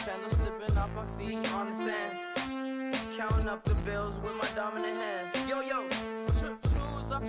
Sandals slipping off my feet on the sand. Counting up the bills with my dominant hand. Yo, yo, choose up.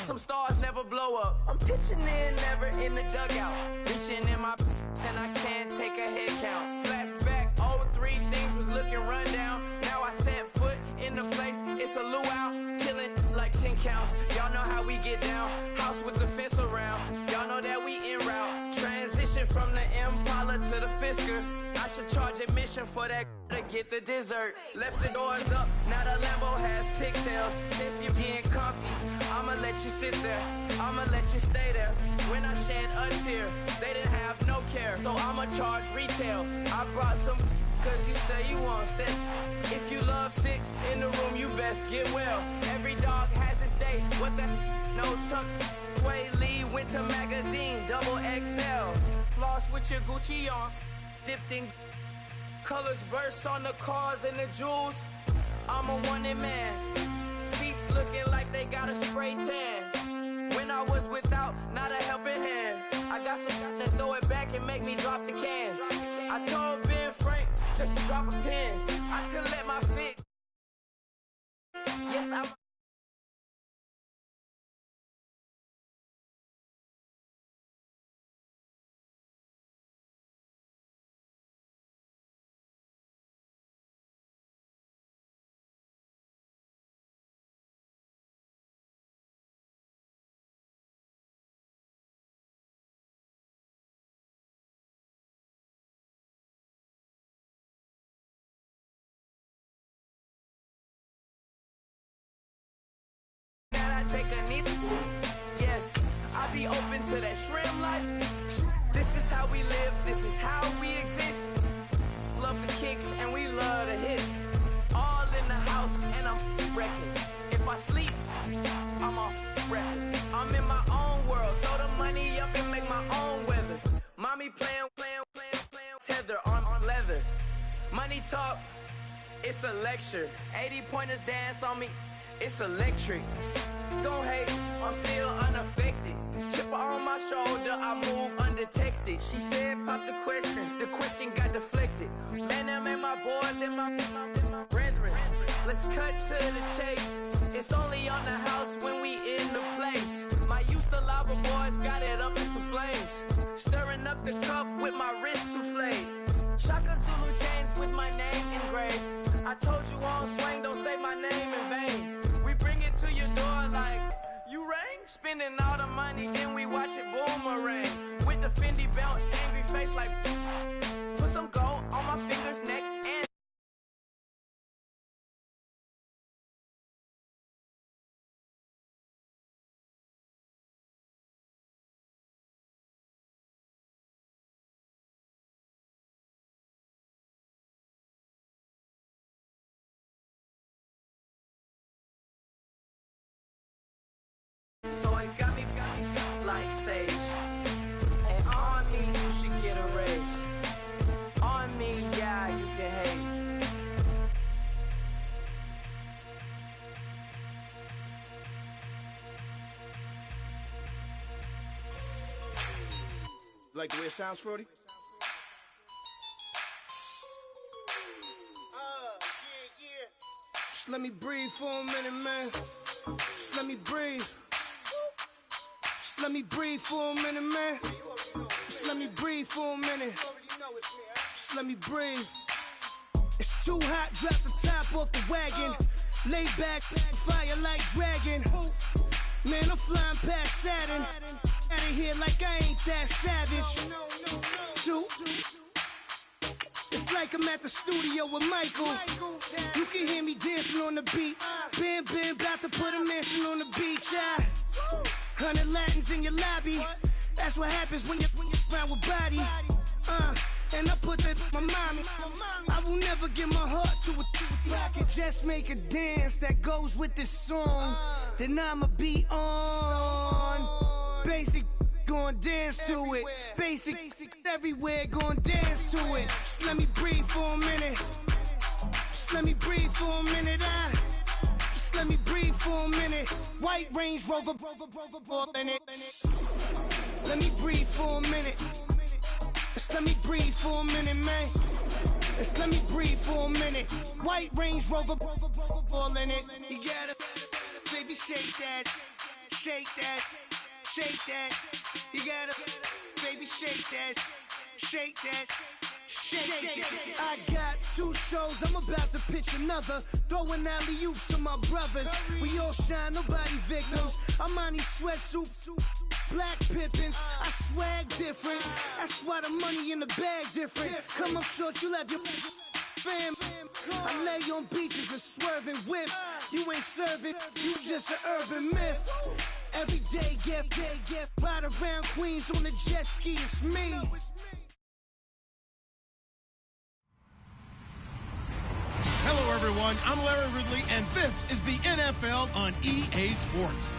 Some stars never blow up. I'm pitching in, never in the dugout. Reaching in my and I can't take a head count. Flashback, 03, things was looking run down. Now I set foot in the place, it's a luau. Killing like 10 counts. Y'all know how we get down. House with the fence around. Y'all know that we en route. Transition from the Impala to the Fisker. I should charge admission for that to get the dessert. Left the doors up, now the Lambo has pigtails. Since you getting comfy, I'ma let you sit there, I'ma let you stay there. When I shed a tear, they didn't have no care. So I'ma charge retail. I brought some cause you say you want sick. If you love sick in the room, you best get well. Every dog has its day, what the no tuck. Sway Lee, Winter Magazine, double XL. Floss with your Gucci on. Dipped in colors, bursts on the cars and the jewels. I'm a wanted man. Seats looking like they got a spray tan. When I was without, not a helping hand. I got some guys that throw it back and make me drop the cans. I told Ben Frank just to drop a pin. I could let my fit. Yes, I'm. Take a knee. Yes, I be open to that shrimp life. This is how we live, this is how we exist. Love the kicks and we love the hits. All in the house and I'm wrecking. If I sleep, I'm on record. I'm in my own world, throw the money up and make my own weather. Mommy playing, tether on leather. Money talk, it's a lecture. 80 pointers dance on me, it's electric. Don't hate, I'm still unaffected. Chipper on my shoulder, I move undetected. She said, pop the question got deflected. Man, that made my boy, then my brethren. Let's cut to the chase. It's only on the house when we in the place. My used to lava boys got it up in some flames. Stirring up the cup with my wrist souffle. Shaka Zulu chains with my name engraved. I told you on swing, don't say my name in vain. We bring it to your door like, you rang? Spending all the money, then we watch it boomerang. With the Fendi belt, angry face like, put some gold on my fingers, neck, and so it got me like sage. And on me, you should get a raise. On me, yeah, you can hate. Like the way it sounds, Frody? Yeah. Just let me breathe for a minute, man. Just let me breathe. Just let me breathe for a minute, man. Just let me breathe for a minute. Just let me breathe. It's too hot, drop the top off the wagon. Lay back, fire like dragon. Man, I'm flying past Saturn. Out of here like I ain't that savage. Two. It's like I'm at the studio with Michael. You can hear me dancing on the beat. Ben, about to put a mansion on the beach. 100 Latins in your lobby. That's what happens when you're around with body. And I put that my mommy. I will never give my heart to a I can just make a dance that goes with this song. Then I'ma be on. Basic gon' dance to it. Basic everywhere, gon' dance to it. Just let me breathe for a minute. Just let me breathe for a minute. Just let me breathe for a minute. White Range Rover, in it. Let me breathe for a minute. Just let me breathe for a minute, man. Just let me breathe for a minute. White Range Rover, ball in it. You gotta, baby, shake that, shake that, shake that. You gotta, baby, shake that, shake that. Shake it. I got 2 shows, I'm about to pitch another. Throwing alley-oops to my brothers. We all shine, nobody victims. I'm on these sweatsuits, black Pippins. I swag different. That's why the money in the bag different. Come up short, you left your fam. I lay on beaches and swerving whips. You ain't serving, you just an urban myth. Every day, get ride around Queens on a jet ski, it's me. Hello, everyone. I'm Larry Ridley, and this is the NFL on EA Sports.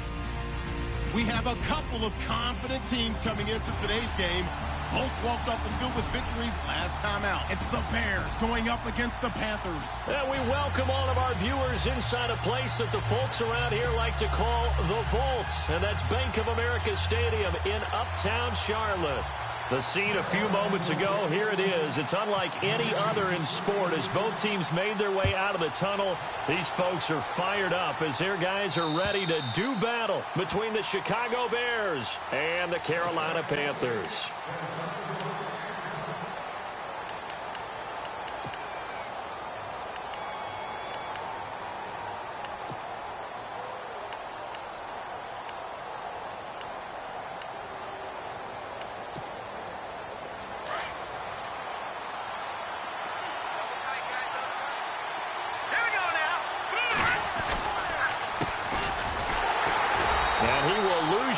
We have a couple of confident teams coming into today's game. Both walked off the field with victories last time out. It's the Bears going up against the Panthers. And we welcome all of our viewers inside a place that the folks around here like to call the Vault. And that's Bank of America Stadium in Uptown Charlotte. The scene a few moments ago, here it is. It's unlike any other in sport as both teams made their way out of the tunnel. These folks are fired up as their guys are ready to do battle between the Chicago Bears and the Carolina Panthers.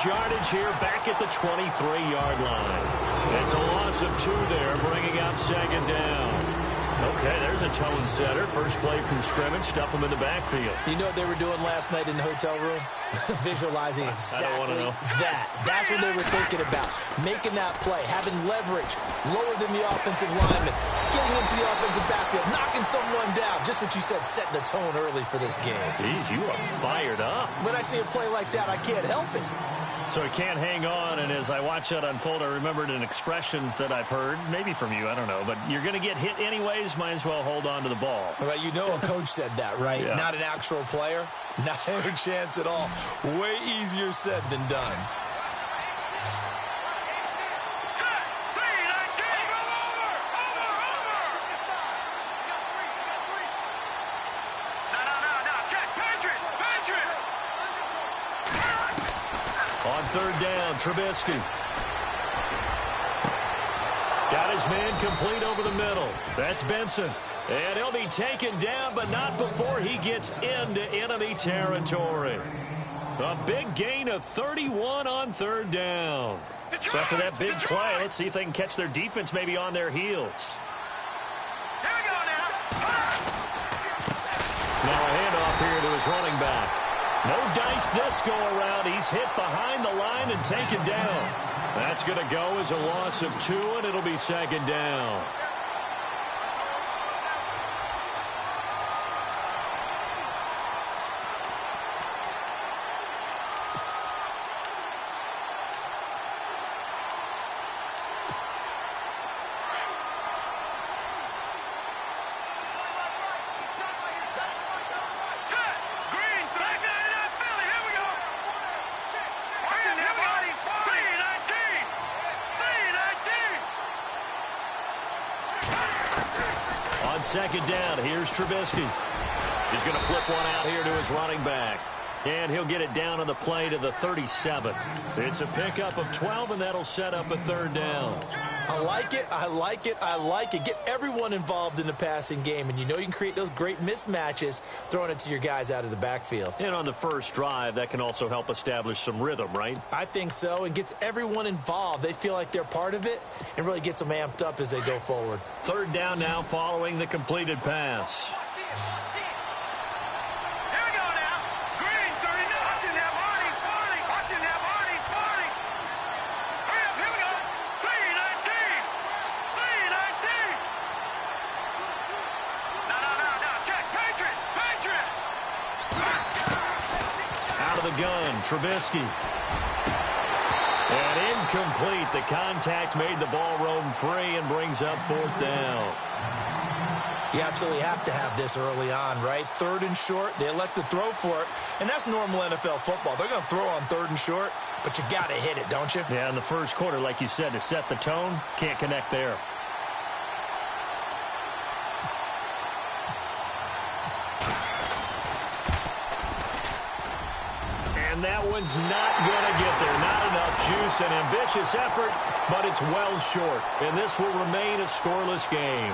Yardage here back at the 23-yard line. It's a loss of 2 there, bringing up 2nd down. Okay, there's a tone setter. First play from scrimmage, stuff them in the backfield. You know what they were doing last night in the hotel room? Visualizing exactly that. That's what they were thinking about. Making that play, having leverage, lower than the offensive lineman, getting into the offensive backfield, knocking someone down. Just what you said, setting the tone early for this game. Jeez, you are fired up. When I see a play like that, I can't help it. So he can't hang on, and as I watch that unfold, I remembered an expression that I've heard, maybe from you, I don't know, but you're going to get hit anyways, might as well hold on to the ball. Well, you know a coach said that, right? Yeah. Not an actual player. Not a chance at all. Way easier said than done. On 3rd down, Trubisky. Got his man complete over the middle. That's Benson. And he'll be taken down, but not before he gets into enemy territory. A big gain of 31 on 3rd down. So after that big play, let's see if they can catch their defense maybe on their heels. Here we go now. Now a handoff here to his running back. No dice this go-around. He's hit behind the line and taken down. That's going to go as a loss of 2, and it'll be 2nd down. On 2nd down, here's Trubisky. He's going to flip one out here to his running back. And he'll get it down on the play to the 37. It's a pickup of 12, and that'll set up a 3rd down. I like it, I like it, I like it. Get everyone involved in the passing game, and you know you can create those great mismatches throwing it to your guys out of the backfield. And on the first drive, that can also help establish some rhythm, right? I think so, and gets everyone involved. They feel like they're part of it and really gets them amped up as they go forward. 3rd down now following the completed pass. gun. Trubisky. And incomplete. The contact made the ball roam free and brings up 4th down. You absolutely have to have this early on, right? 3rd and short, they elect to throw for it, and that's normal NFL football. They're going to throw on 3rd and short, but you got to hit it, don't you? Yeah, in the first quarter, like you said, to set the tone, can't connect there. And that one's not going to get there. Not enough juice. An ambitious effort, but it's well short. And this will remain a scoreless game.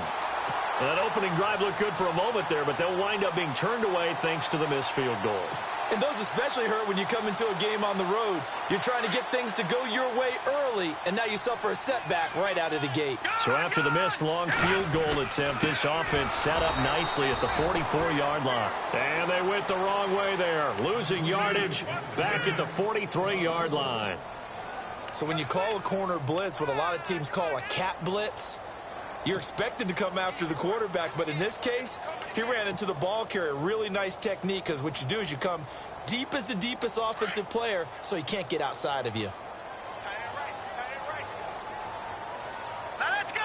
That opening drive looked good for a moment there, but they'll wind up being turned away thanks to the missed field goal. And those especially hurt when you come into a game on the road. You're trying to get things to go your way early, and now you suffer a setback right out of the gate. So after the missed long field goal attempt, this offense set up nicely at the 44-yard line. And they went the wrong way there, losing yardage back at the 43-yard line. So when you call a corner blitz, what a lot of teams call a cat blitz, you're expected to come after the quarterback, but in this case, he ran into the ball carrier. Really nice technique, because what you do is you come deep as the deepest offensive player, so he can't get outside of you. Now let's go.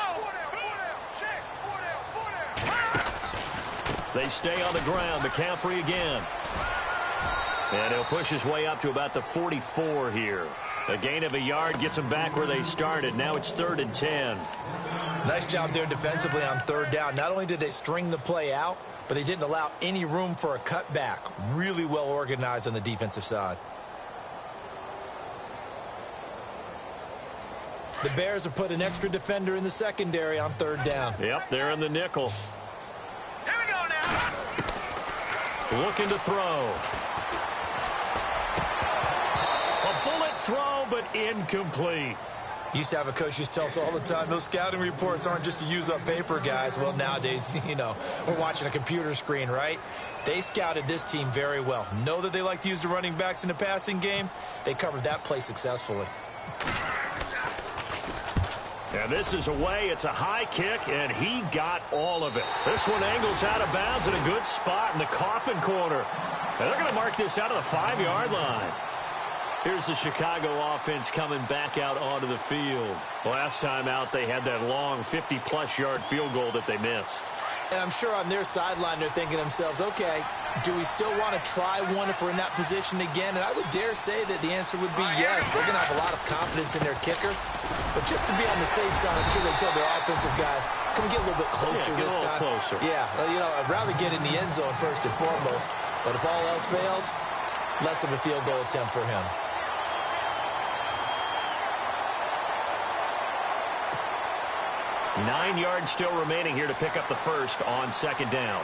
They stay on the ground. McCaffrey again. And he'll push his way up to about the 44 here. A gain of a yard gets them back where they started. Now it's 3rd and 10. Nice job there defensively on 3rd down. Not only did they string the play out, but they didn't allow any room for a cutback. Really well organized on the defensive side. The Bears have put an extra defender in the secondary on 3rd down. Yep, they're in the nickel. Here we go now. Looking to throw. A bullet throw, but incomplete. Used to have a coach who used to tell us all the time, those scouting reports aren't just to use up paper, guys. Well, nowadays, you know, we're watching a computer screen, right? They scouted this team very well. Know that they like to use the running backs in the passing game. They covered that play successfully. And this is away. It's a high kick, and he got all of it. This one angles out of bounds in a good spot in the coffin corner. And they're going to mark this out of the 5-yard line. Here's the Chicago offense coming back out onto the field. Last time out, they had that long 50-plus yard field goal that they missed. And I'm sure on their sideline, they're thinking to themselves, okay, do we still want to try one if we're in that position again? And I would dare say that the answer would be yes. They're going to have a lot of confidence in their kicker. But just to be on the safe side, I'm sure they tell their offensive guys, can we get a little bit closer this time? Closer. Yeah, well, you know, I'd rather get in the end zone first and foremost. But if all else fails, less of a field goal attempt for him. Nine yards still remaining here to pick up the first on 2nd down.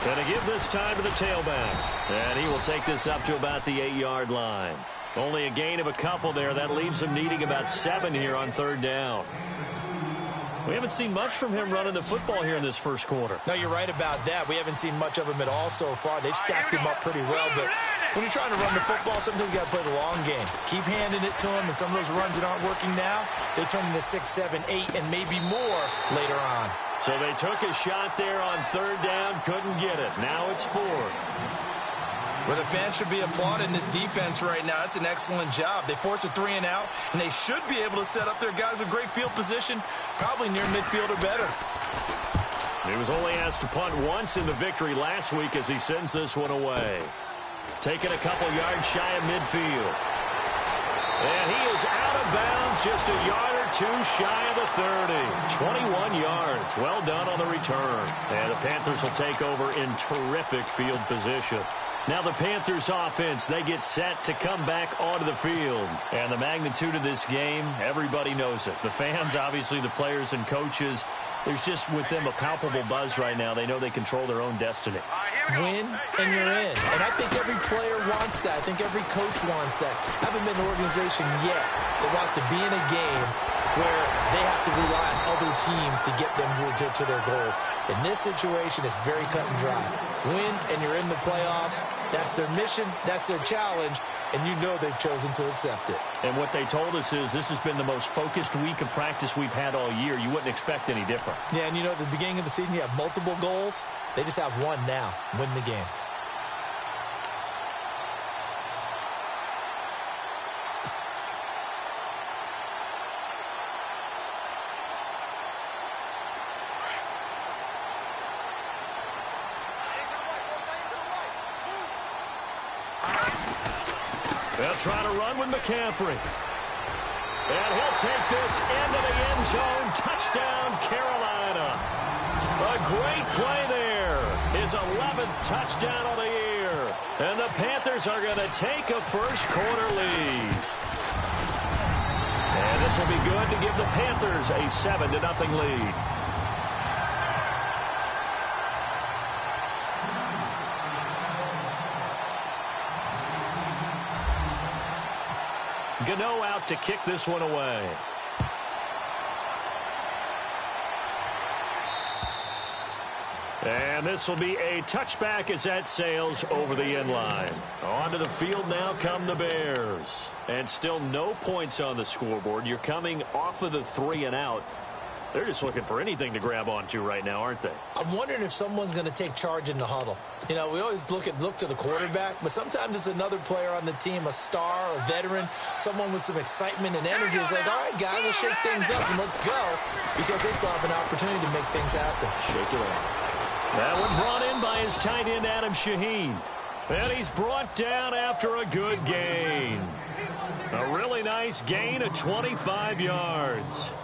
Going to give this time to the tailback. And he will take this up to about the 8-yard line. Only a gain of a couple there. That leaves him needing about 7 here on 3rd down. We haven't seen much from him running the football here in this first quarter. No, you're right about that. We haven't seen much of him at all so far. They've stacked him up pretty well, but when you're trying to run the football, sometimes you got to play the long game. Keep handing it to him, and some of those runs that aren't working now, they turn into 6, 7, 8, and maybe more later on. So they took a shot there on 3rd down, couldn't get it. Now it's 4. Where the fans should be applauding this defense right now. That's an excellent job. They force a 3 and out, and they should be able to set up their guys with great field position, probably near midfield or better. He was only asked to punt once in the victory last week as he sends this one away. Taking a couple yards shy of midfield. And he is out of bounds, just a yard or 2 shy of the 30. 21 yards. Well done on the return. And the Panthers will take over in terrific field position. Now the Panthers offense, they get set to come back onto the field. And the magnitude of this game, everybody knows it. The fans, obviously the players and coaches, there's just with them a palpable buzz right now. They know they control their own destiny. Win and you're in. And I think every player wants that. I think every coach wants that. I haven't been an organization yet that wants to be in a game where they have to rely on other teams to get them to their goals. In this situation, it's very cut and dry. Win and you're in the playoffs. That's their mission. That's their challenge. and you know they've chosen to accept it. And what they told us is this has been the most focused week of practice we've had all year. You wouldn't expect any different. Yeah, and you know, at the beginning of the season, you have multiple goals. They just have one now, win the game. They'll try to run with McCaffrey. And he'll take this into the end zone. Touchdown, Carolina. A great play there. His 11th touchdown of the year. And the Panthers are going to take a first-quarter lead. And this will be good to give the Panthers a 7-0 lead. Gano out to kick this one away. And this will be a touchback as that sails over the end line. Onto the field now come the Bears. And still no points on the scoreboard. You're coming off of the 3-and-out. They're just looking for anything to grab onto right now, aren't they? I'm wondering if someone's going to take charge in the huddle. You know, we always look to the quarterback, but sometimes it's another player on the team, a star, a veteran, someone with some excitement and energy. It's like, all right, guys, let's shake things up and let's go, because they still have an opportunity to make things happen. Shake it off. That one brought in by his tight end, Adam Shaheen. And he's brought down after a good gain. A really nice gain of 25 yards.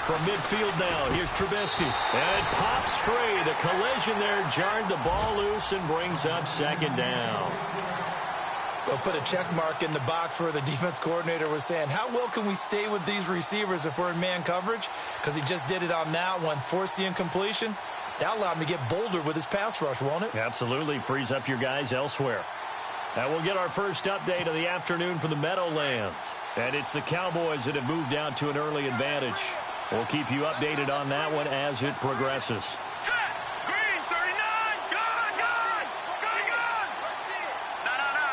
From midfield now, here's Trubisky. And it pops free. The collision there jarred the ball loose and brings up second down. We'll put a check mark in the box where the defense coordinator was saying, how well can we stay with these receivers if we're in man coverage? Because he just did it on that one, forced the incompletion. That allowed him to get bolder with his pass rush, won't it? Absolutely. Frees up your guys elsewhere. Now we'll get our first update of the afternoon from the Meadowlands. And it's the Cowboys that have moved down to an early advantage. We'll keep you updated on that one as it progresses. Set! Green, 39! Gone! Gone! Gone!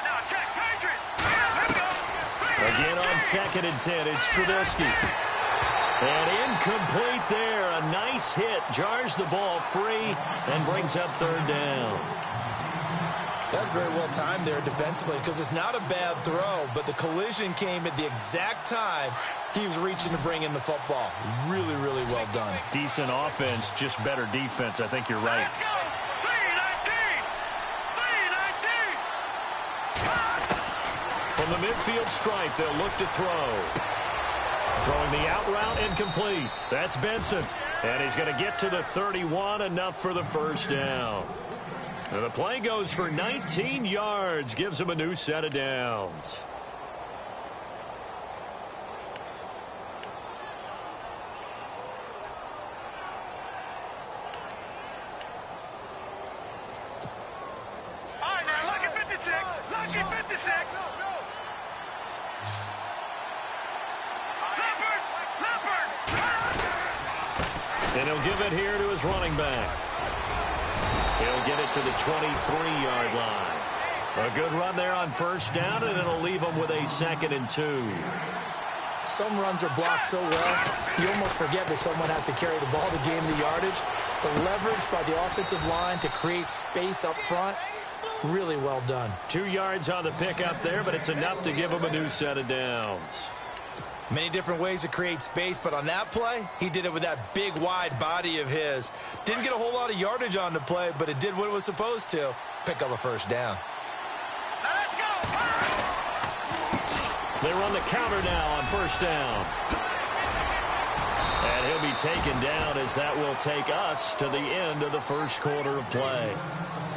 No, check, Patriot! Here we go! Again on 2nd and 10, it's Trubisky. And incomplete there. A nice hit. Jars the ball free and brings up 3rd down. That's very well timed there defensively, because it's not a bad throw, but the collision came at the exact time he was reaching to bring in the football. Really, really well done. Decent offense, just better defense. I think you're right. Let's go! 3-19! From the midfield stripe, they'll look to throw. Throwing the out route incomplete. That's Benson. And he's going to get to the 31, enough for the first down. And the play goes for 19 yards, gives him a new set of downs. All right, now, lucky 56! Lucky 56! Leopard! And he'll give it here to his running back. He'll get it to the 23-yard line. A good run there on first down, and it'll leave him with a 2nd and 2. Some runs are blocked so well, you almost forget that someone has to carry the ball to gain the yardage. The leverage by the offensive line to create space up front, really well done. 2 yards on the pickup there, but it's enough to give him a new set of downs. Many different ways to create space, but on that play, he did it with that big, wide body of his. Didn't get a whole lot of yardage on the play, but it did what it was supposed to. Pick up a first down. Now let's go! They run the counter now on first down. And he'll be taken down as that will take us to the end of the first quarter of play.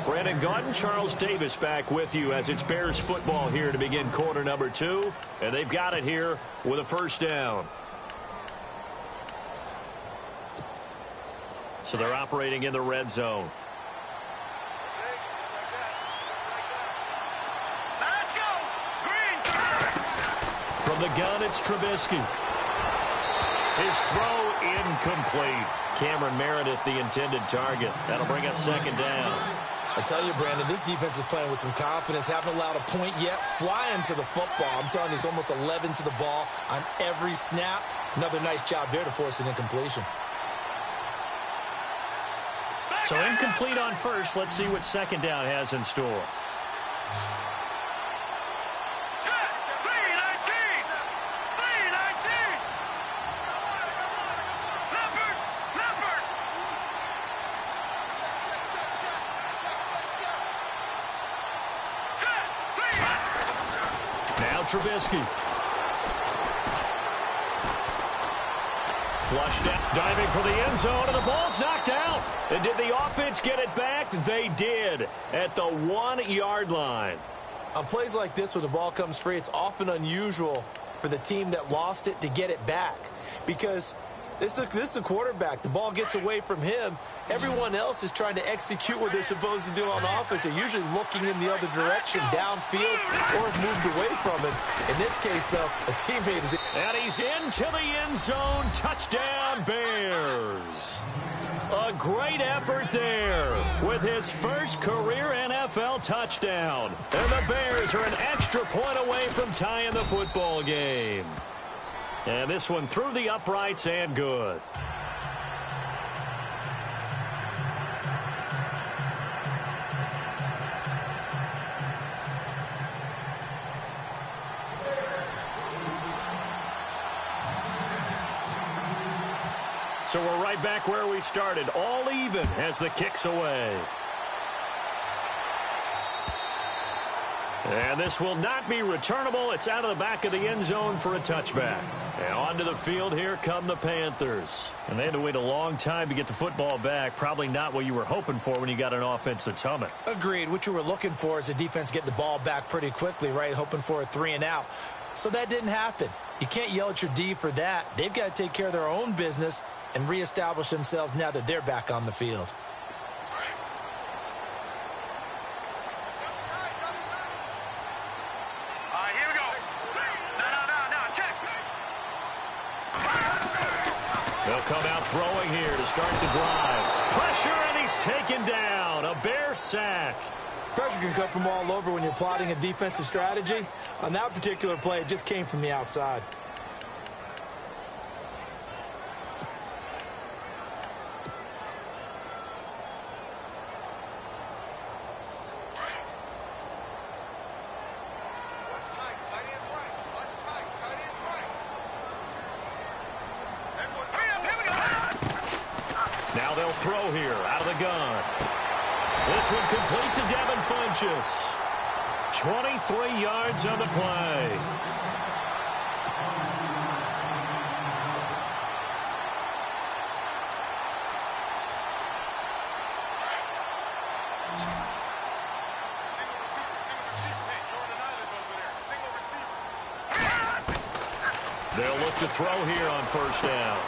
Brandon Gaudin, Charles Davis back with you as it's Bears football here to begin quarter number 2. And they've got it here with a first down. So they're operating in the red zone. Let's go! Green! From the gun, it's Trubisky. His throw incomplete. Cameron Meredith, the intended target. That'll bring up second down. I tell you, Brandon, this defense is playing with some confidence. Haven't allowed a point yet. Flying to the football. I'm telling you, it's almost 11 to the ball on every snap. Another nice job there to force an incompletion. So incomplete on first. Let's see what second down has in store. Trubisky. Flushed out, diving for the end zone, and the ball's knocked out. And did the offense get it back? They did at the 1-yard line. On plays like this, when the ball comes free, it's often unusual for the team that lost it to get it back. Because this is the quarterback. The ball gets away from him. Everyone else is trying to execute what they're supposed to do on offense. They're usually looking in the other direction, downfield, or have moved away from him. In this case, though, a teammate is... And he's into the end zone. Touchdown, Bears. A great effort there with his first career NFL touchdown. And the Bears are an extra point away from tying the football game. And this one through the uprights and good. So we're right back where we started, all even as the kick's away. And this will not be returnable. It's out of the back of the end zone for a touchback. And onto the field, here come the Panthers. And they had to wait a long time to get the football back. Probably not what you were hoping for when you got an offense that's humming. Agreed. What you were looking for is the defense getting the ball back pretty quickly, right? Hoping for a 3-and-out. So that didn't happen. You can't yell at your D for that. They've got to take care of their own business and reestablish themselves now that they're back on the field. Here we go. No, check. They'll come out throwing here to start the drive. Pressure, and he's taken down. A Bear sack. Pressure can come from all over when you're plotting a defensive strategy. On that particular play, it just came from the outside. Now they'll throw here out of the gun. This one complete to Devin Funchess. 23 yards on the play. They'll look to throw here on first down.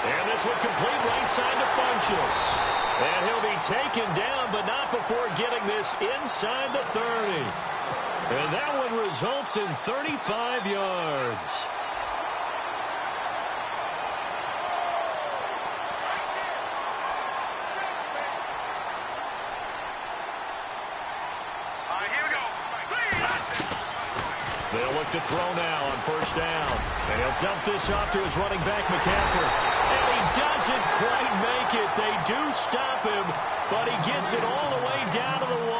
And this one complete right side to Funchess. And he'll be taken down, but not before getting this inside the 30. And that one results in 35 yards. Here we go. They'll look to throw now on first down. And he'll dump this off to his running back, McCaffrey. And he doesn't quite make it. They do stop him, but he gets it all the way down to the 1.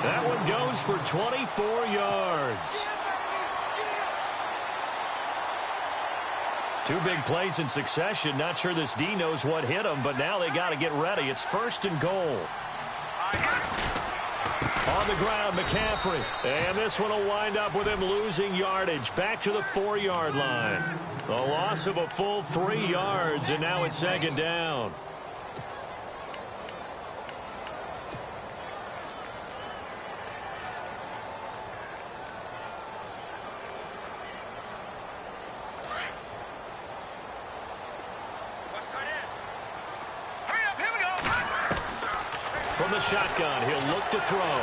That one goes for 24 yards. Two big plays in succession. Not sure this D knows what hit him, but now they got to get ready. It's 1st and goal. On the ground, McCaffrey. And this one will wind up with him losing yardage. Back to the 4-yard line. A loss of a full 3 yards, and now it's second down. From the shotgun, he'll look to throw.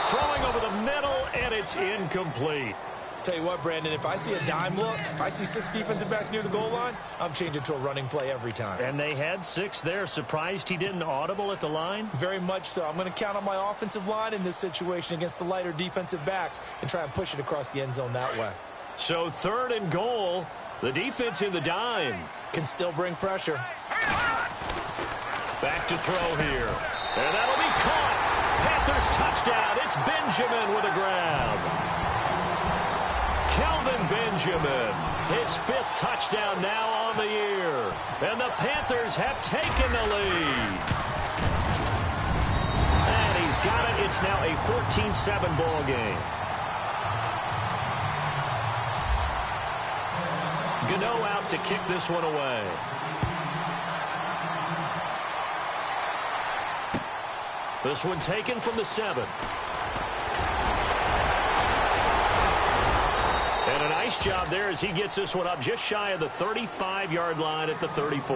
Throwing over the middle, and it's incomplete. Tell you what, Brandon, if I see a dime look, if I see 6 defensive backs near the goal line, I'm changing to a running play every time. And they had 6 there. Surprised he didn't audible at the line? Very much so. I'm going to count on my offensive line in this situation against the lighter defensive backs and try and push it across the end zone that way. So 3rd and goal. The defense in the dime. Can still bring pressure. Back to throw here. And that'll be caught. Panthers touchdown. It's Benjamin with a grab. Kelvin Benjamin, his 5th touchdown now on the year. And the Panthers have taken the lead. And he's got it. It's now a 14-7 ball game. Gano out to kick this one away. This one taken from the 7. And a nice job there as he gets this one up just shy of the 35-yard line at the 34.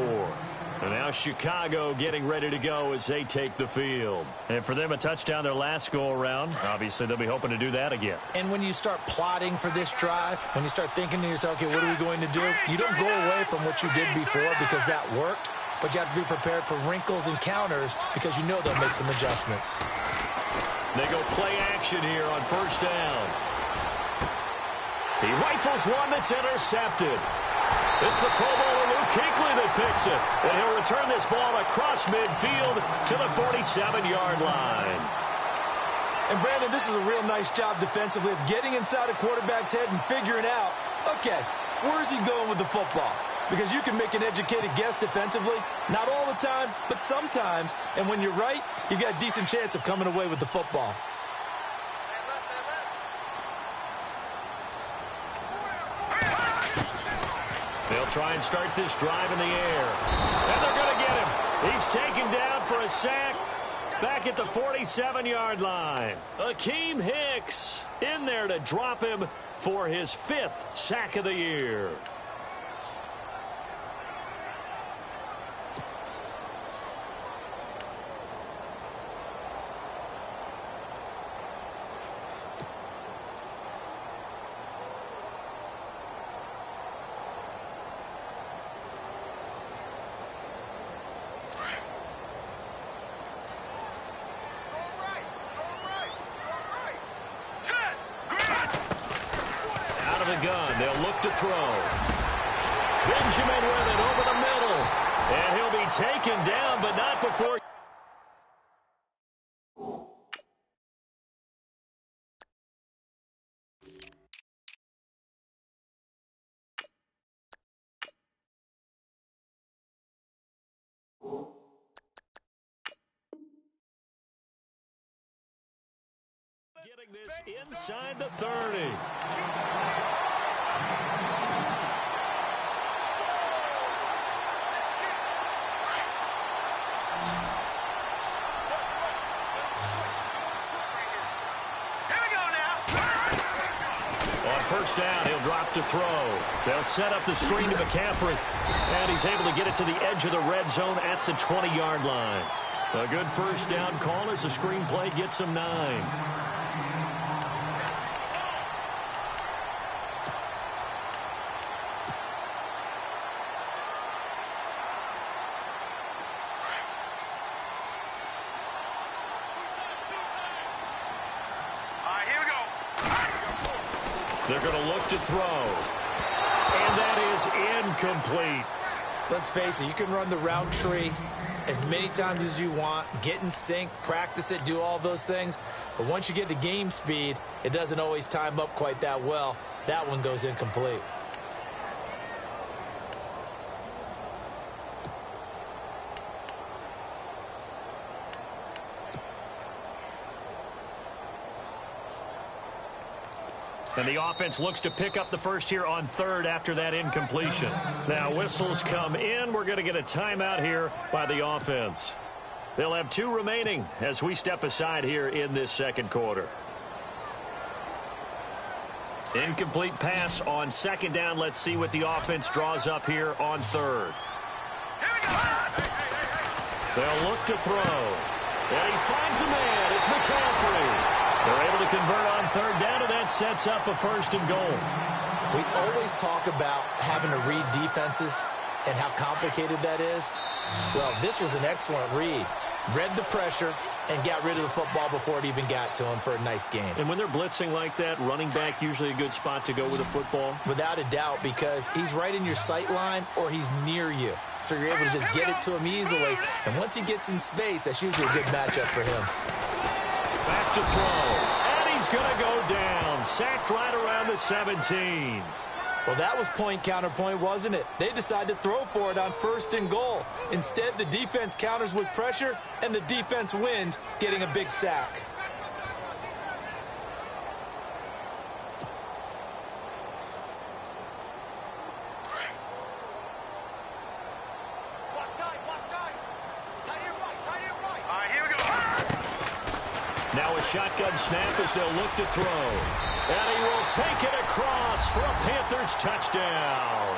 And now Chicago getting ready to go as they take the field. And for them, a touchdown their last go-around. Obviously, they'll be hoping to do that again. And when you start plotting for this drive, when you start thinking to yourself, okay, what are we going to do? You don't go away from what you did before because that worked. But you have to be prepared for wrinkles and counters because you know they'll make some adjustments. They go play action here on 1st down. He rifles one that's intercepted. It's the Pro Bowler Luke Kuechly that picks it. And he'll return this ball across midfield to the 47-yard line. And, Brandon, this is a real nice job defensively of getting inside a quarterback's head and figuring out, okay, where's he going with the football? Because you can make an educated guess defensively. Not all the time, but sometimes. And when you're right, you've got a decent chance of coming away with the football. They'll try and start this drive in the air. And they're going to get him. He's taken down for a sack back at the 47-yard line. Akeem Hicks in there to drop him for his 5th sack of the year. Gun. They'll look to throw. Benjamin with it over the middle. And he'll be taken down, but not before. Getting this inside the 30. First down, he'll drop to throw. They'll set up the screen to McCaffrey. And he's able to get it to the edge of the red zone at the 20-yard line. A good first down call as the screen play gets him 9. They're going to look to throw. And that is incomplete. Let's face it, you can run the route tree as many times as you want, get in sync, practice it, do all those things. But once you get to game speed, it doesn't always time up quite that well. That one goes incomplete. And the offense looks to pick up the first here on third after that incompletion. Now whistles come in. We're going to get a timeout here by the offense. They'll have 2 remaining as we step aside here in this second quarter. Incomplete pass on second down. Let's see what the offense draws up here on third. They'll look to throw. And he finds a man. It's McCaffrey. They're able to convert on third down, and that sets up a first and goal. We always talk about having to read defenses and how complicated that is. Well, this was an excellent read. Read the pressure and got rid of the football before it even got to him for a nice game. And when they're blitzing like that, running back usually a good spot to go with the football? Without a doubt, because he's right in your sight line or he's near you. So you're able to just get it to him easily. And once he gets in space, that's usually a good matchup for him. Back to throw. And he's going to go down. Sacked right around the 17. Well, that was point counterpoint, wasn't it? They decided to throw for it on first and goal. Instead, the defense counters with pressure, and the defense wins, getting a big sack. Now a shotgun snap as they'll look to throw. And he will take it across for a Panthers touchdown.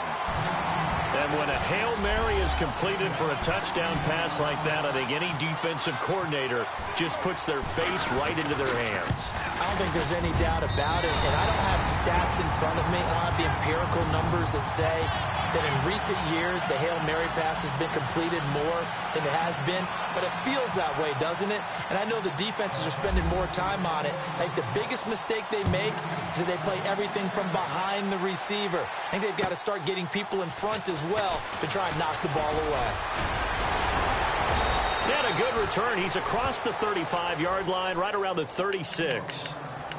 And when a Hail Mary is completed for a touchdown pass like that, I think any defensive coordinator just puts their face right into their hands. I don't think there's any doubt about it. And I don't have stats in front of me. I don't have the empirical numbers that say that in recent years the Hail Mary pass has been completed more than it has been. But it feels that way, doesn't it? And I know the defenses are spending more time on it. I think the biggest mistake they make is that they play everything from behind the receiver. I think they've got to start getting people in front as well to try and knock the ball away. He had a good return. He's across the 35-yard line, right around the 36.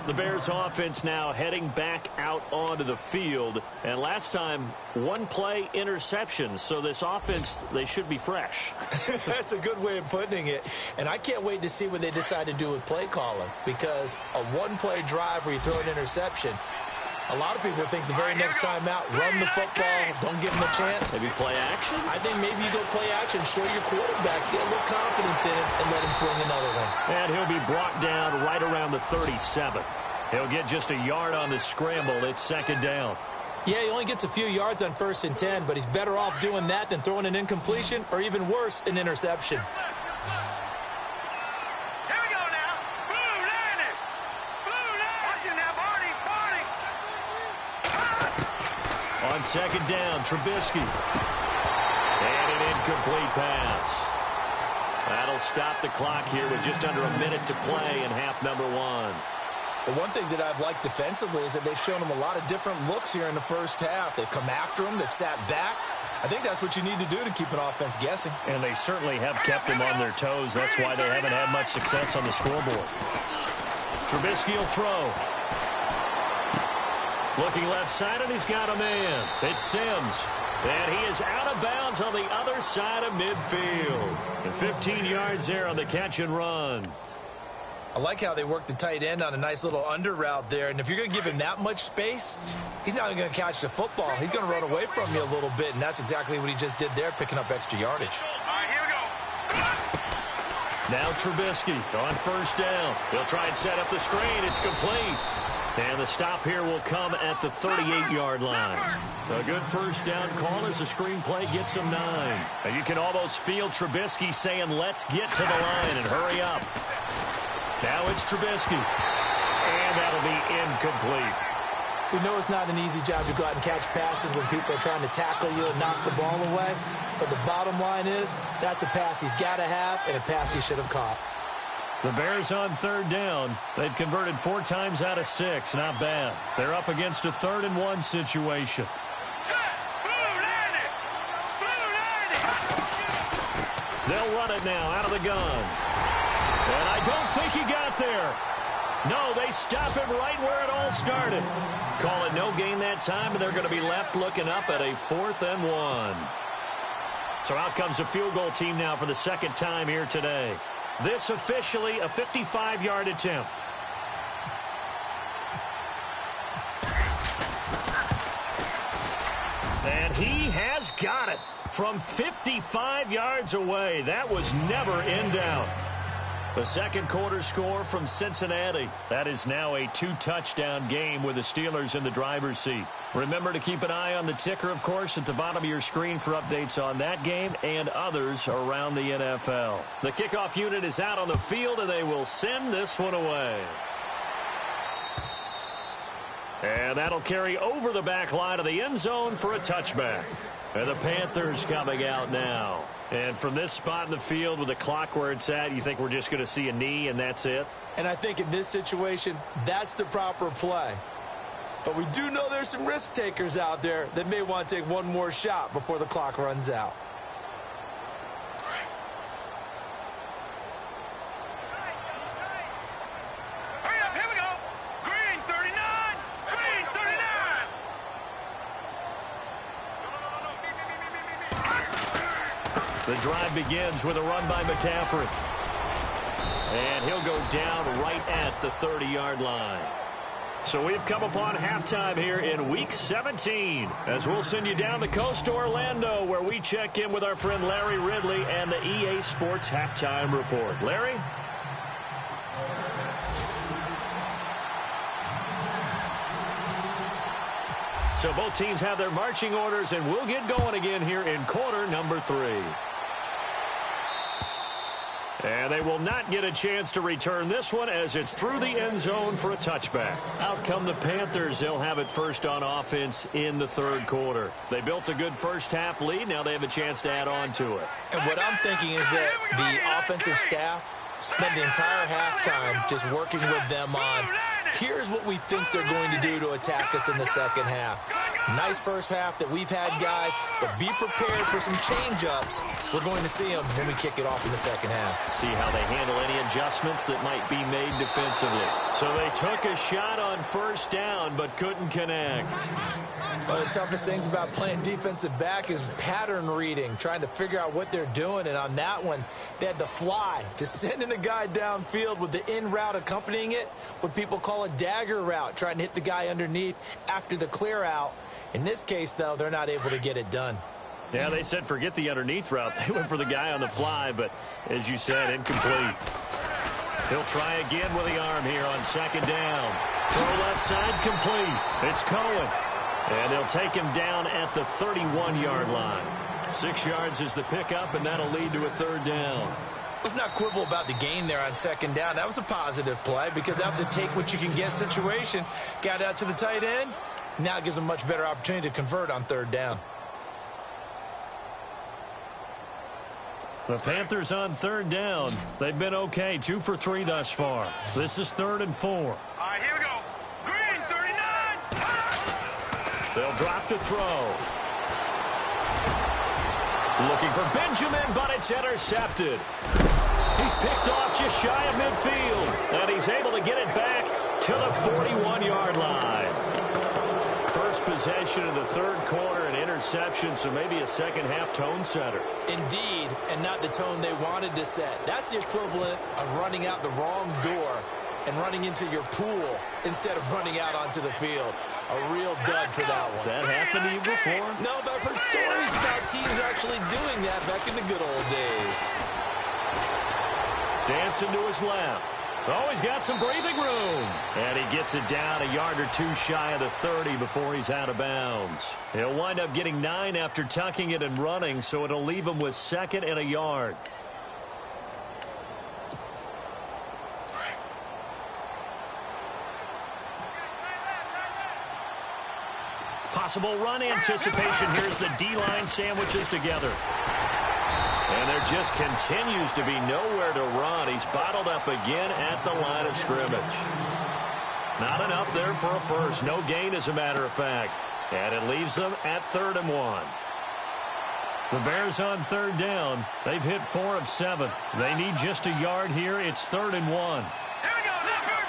The Bears offense now heading back out onto the field. And last time, one play interception. So this offense, they should be fresh. That's a good way of putting it. And I can't wait to see what they decide to do with play calling. Because a one-play drive where you throw an interception, a lot of people think the very next time out, run the football, don't give them a chance. Maybe play action? I think maybe you go play action, show your quarterback, get a little confidence in him, and let him fling another one. And he'll be brought down right around the 37. He'll get just a yard on the scramble. It's second down. Yeah, he only gets a few yards on 1st and 10, but he's better off doing that than throwing an incompletion or even worse, an interception. Here we go now. Blue landed. Blue landed. Watch it now, Barney. On second down, Trubisky. And an incomplete pass. That'll stop the clock here with just under a minute to play in half number 1. The one thing that I've liked defensively is that they've shown him a lot of different looks here in the first half. They've come after him. They've sat back. I think that's what you need to do to keep an offense guessing. And they certainly have kept them on their toes. That's why they haven't had much success on the scoreboard. Trubisky will throw. Looking left side, and he's got a man. It's Sims. And he is out of bounds on the other side of midfield. And 15 yards there on the catch and run. I like how they work the tight end on a nice little under route there. And if you're going to give him that much space, he's not going to catch the football. He's going to run away from you a little bit, and that's exactly what he just did there, picking up extra yardage. All right, here we go. Now Trubisky on first down. He'll try and set up the screen. It's complete. And the stop here will come at the 38-yard line. A good first down call as the screen play gets him 9. And you can almost feel Trubisky saying, let's get to the line and hurry up. Now it's Trubisky, and that'll be incomplete. We know it's not an easy job to go out and catch passes when people are trying to tackle you and knock the ball away, but the bottom line is that's a pass he's got to have and a pass he should have caught. The Bears on third down. They've converted 4 times out of 6. Not bad. They're up against a 3rd and 1 situation. They'll run it now out of the gun. And I don't think he got there. No, they stop him right where it all started. Call it no gain that time, and they're going to be left looking up at a 4th and 1. So out comes a field goal team now for the second time here today. This officially a 55-yard attempt. He has got it from 55 yards away. That was never in doubt. The second quarter score from Cincinnati. That is now a 2-touchdown game with the Steelers in the driver's seat. Remember to keep an eye on the ticker, of course, at the bottom of your screen for updates on that game and others around the NFL. The kickoff unit is out on the field, and they will send this one away. And that'll carry over the back line of the end zone for a touchback. And the Panthers coming out now. And from this spot in the field with the clock where it's at, you think we're just going to see a knee and that's it? And I think in this situation, that's the proper play. But we do know there's some risk takers out there that may want to take one more shot before the clock runs out. Hurry up, here we go. Green 39. Green 39. The drive begins with a run by McCaffrey. And he'll go down right at the 30-yard line. So we've come upon halftime here in Week 17 as we'll send you down the coast to Orlando where we check in with our friend Larry Ridley and the EA Sports Halftime Report. Larry? So both teams have their marching orders, and we'll get going again here in quarter number 3. And they will not get a chance to return this one as it's through the end zone for a touchback. Out come the Panthers. They'll have it first on offense in the third quarter. They built a good first half lead. Now they have a chance to add on to it. And what I'm thinking is that the offensive staff spent the entire halftime just working with them on, here's what we think they're going to do to attack us in the second half. Nice first half that we've had, guys, but be prepared for some change-ups. We're going to see them when we kick it off in the second half. See how they handle any adjustments that might be made defensively. So they took a shot on first down but couldn't connect. One of the toughest things about playing defensive back is pattern reading, trying to figure out what they're doing. And on that one, they had the fly, just sending a guy downfield with the in route accompanying it, what people call a dagger route, trying to hit the guy underneath after the clear out. In this case, though, they're not able to get it done. Yeah, they said forget the underneath route. They went for the guy on the fly, but as you said, incomplete. He'll try again with the arm here on second down. Throw left side, complete. It's Cohen. And they'll take him down at the 31-yard line. 6 yards is the pickup, and that'll lead to a third down. Let's not quibble about the gain there on second down. That was a positive play because that was a take-what-you-can-get situation. Got out to the tight end. Now it gives them a much better opportunity to convert on third down. The Panthers on third down. They've been okay, 2 for 3 thus far. This is 3rd and 4. All right, here we go. Green 39. They'll drop to throw. Looking for Benjamin, but it's intercepted. He's picked off just shy of midfield, and he's able to get it back to the 41-yard line. First possession of the third quarter, an interception, so maybe a second-half tone setter. Indeed, and not the tone they wanted to set. That's the equivalent of running out the wrong door and running into your pool instead of running out onto the field. A real dud for that one. Has that happened to you before? No, but I've heard stories about teams actually doing that back in the good old days. Dancing to his left. Oh, he's got some breathing room. And he gets it down a yard or two shy of the 30 before he's out of bounds. He'll wind up getting 9 after tucking it and running, so it'll leave him with 2nd and a yard. Possible run anticipation. Here's the D-line sandwiches together. And there just continues to be nowhere to run. He's bottled up again at the line of scrimmage. Not enough there for a first. No gain, as a matter of fact. And it leaves them at 3rd and 1. The Bears on third down. They've hit 4 of 7. They need just a yard here. It's 3rd and 1. Here we go, Leopard.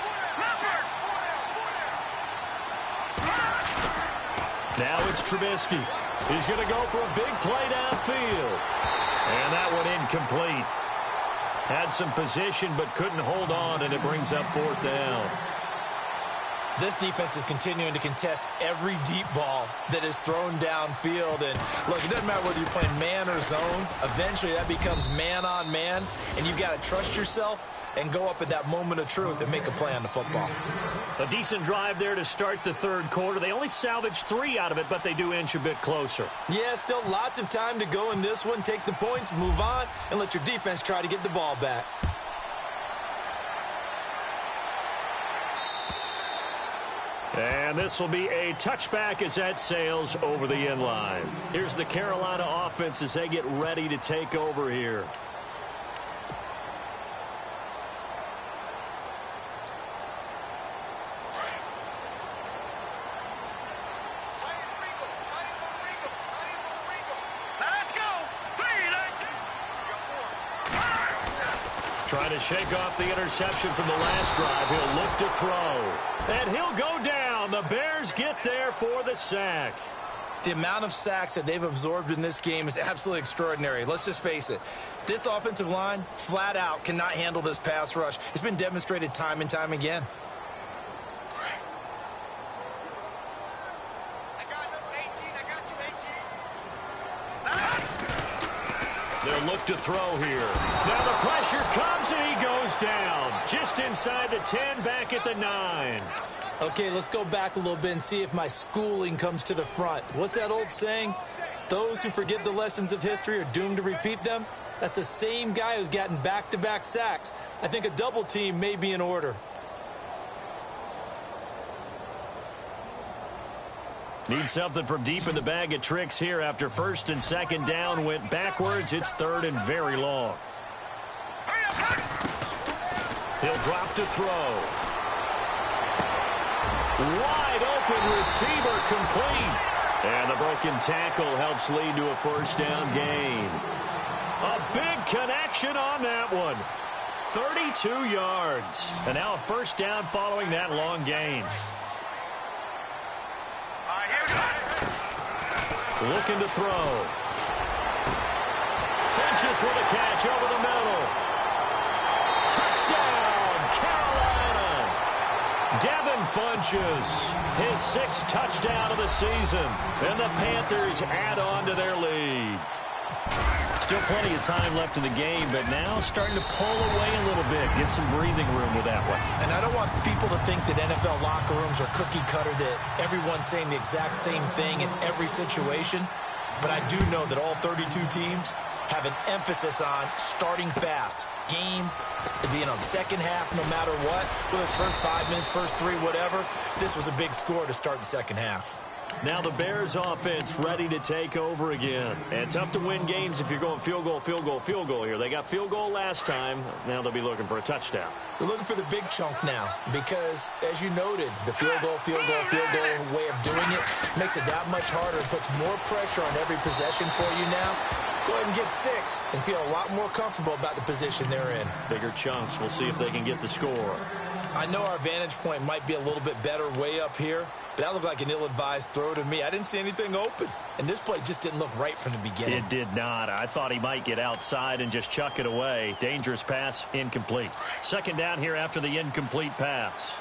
Now it's Trubisky. He's going to go for a big play downfield. And that one incomplete. Had some position but couldn't hold on, and it brings up 4th down. This defense is continuing to contest every deep ball that is thrown downfield. And look, it doesn't matter whether you're playing man or zone. Eventually, that becomes man on man, and you've got to trust yourself and go up at that moment of truth and make a play on the football. A decent drive there to start the third quarter. They only salvaged 3 out of it, but they do inch a bit closer. Yeah, still lots of time to go in this one. Take the points, move on, and let your defense try to get the ball back. And this will be a touchback as that sails over the end line. Here's the Carolina offense as they get ready to take over here. Trying to shake off the interception from the last drive. He'll look to throw. And he'll go down. The Bears get there for the sack. The amount of sacks that they've absorbed in this game is absolutely extraordinary. Let's just face it. This offensive line, flat out, cannot handle this pass rush. It's been demonstrated time and time again. They'll look to throw here. Now the pressure comes and he goes down. Just inside the 10, back at the 9. Okay, let's go back a little bit and see if my schooling comes to the front. What's that old saying? Those who forget the lessons of history are doomed to repeat them. That's the same guy who's gotten back-to-back sacks. I think a double team may be in order. Need something from deep in the bag of tricks here after first and second down went backwards. It's third and very long. He'll drop to throw. Wide open receiver complete. And the broken tackle helps lead to a first down gain. A big connection on that one. 32 yards. And now a first down following that long gain. Looking to throw. Funches with a catch over the middle. Touchdown, Carolina. Devin Funches, his 6th touchdown of the season. And the Panthers add on to their lead. Still plenty of time left in the game, but now starting to pull away a little bit. Get some breathing room with that one. And I don't want people to think that NFL locker rooms are cookie cutter, that everyone's saying the exact same thing in every situation. But I do know that all 32 teams have an emphasis on starting fast. Game, second half, no matter what. Whether it's first 5 minutes, first 3, whatever. This was a big score to start the second half. Now the Bears offense ready to take over again. And tough to win games if you're going field goal, field goal, field goal here. They got field goal last time. Now they'll be looking for a touchdown. They're looking for the big chunk now because, as you noted, the field goal way of doing it makes it that much harder. It puts more pressure on every possession for you now. Go ahead and get 6 and feel a lot more comfortable about the position they're in. Bigger chunks. We'll see if they can get the score. I know our vantage point might be a little bit better way up here, but that looked like an ill-advised throw to me. I didn't see anything open, and this play just didn't look right from the beginning. It did not. I thought he might get outside and just chuck it away. Dangerous pass, incomplete. Second down here after the incomplete pass.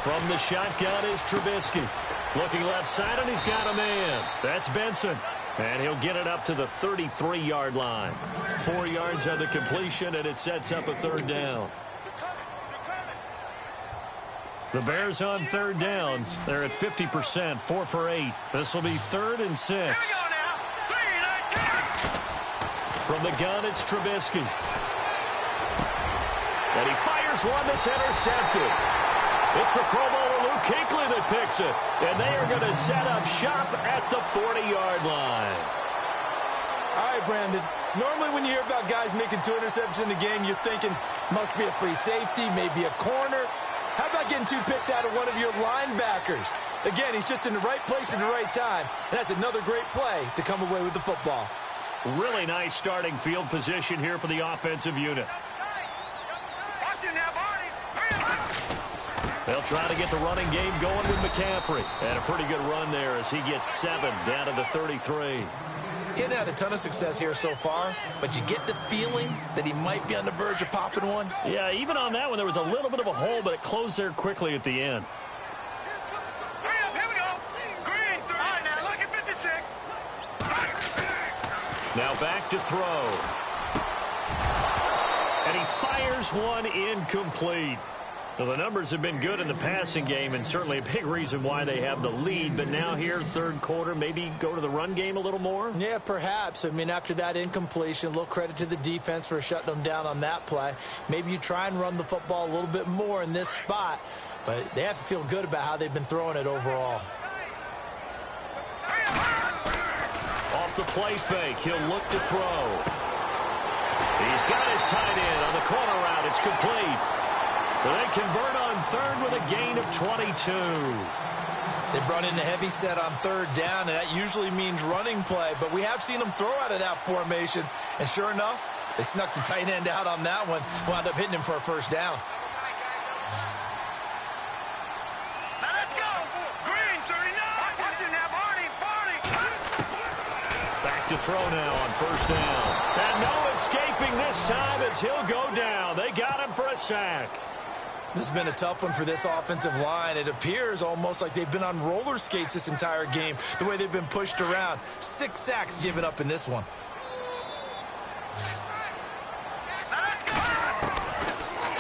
From the shotgun is Trubisky. Looking left side, and he's got a man. That's Benson. And he'll get it up to the 33-yard line. 4 yards on the completion, and it sets up a third down. The Bears on third down. They're at 50%, 4 for 8. This will be 3rd and 6. From the gun, it's Trubisky. And he fires one that's intercepted. It's the Pro Bowler Luke Kuechly that picks it. And they are going to set up shop at the 40-yard line. All right, Brandon. Normally when you hear about guys making 2 interceptions in the game, you're thinking must be a free safety, maybe a corner. How about getting 2 picks out of one of your linebackers? Again, he's just in the right place at the right time. And that's another great play to come away with the football. Really nice starting field position here for the offensive unit. They'll try to get the running game going with McCaffrey. And a pretty good run there as he gets 7 down to the 33. He hadn't had a ton of success here so far, but you get the feeling that he might be on the verge of popping one. Yeah, even on that one, there was a little bit of a hole, but it closed there quickly at the end. Here we go. Green, 3. All right, now look at 56. Now back to throw. And he fires one incomplete. Well, the numbers have been good in the passing game, and certainly a big reason why they have the lead. But now here, third quarter, maybe go to the run game a little more? Yeah, perhaps. I mean, after that incompletion, a little credit to the defense for shutting them down on that play. Maybe you try and run the football a little bit more in this spot, but they have to feel good about how they've been throwing it overall. Off the play fake, he'll look to throw. He's got his tight end on the corner route. It's complete. But they convert on third with a gain of 22. They brought in a heavy set on third down, and that usually means running play. But we have seen them throw out of that formation. And sure enough, they snuck the tight end out on that one. Wound up hitting him for a first down. Now let's go. Green, 39. Watch it now, Barney. Back to throw now on first down. And no escaping this time as he'll go down. They got him for a sack. This has been a tough one for this offensive line. It appears almost like they've been on roller skates this entire game, the way they've been pushed around. 6 sacks given up in this one.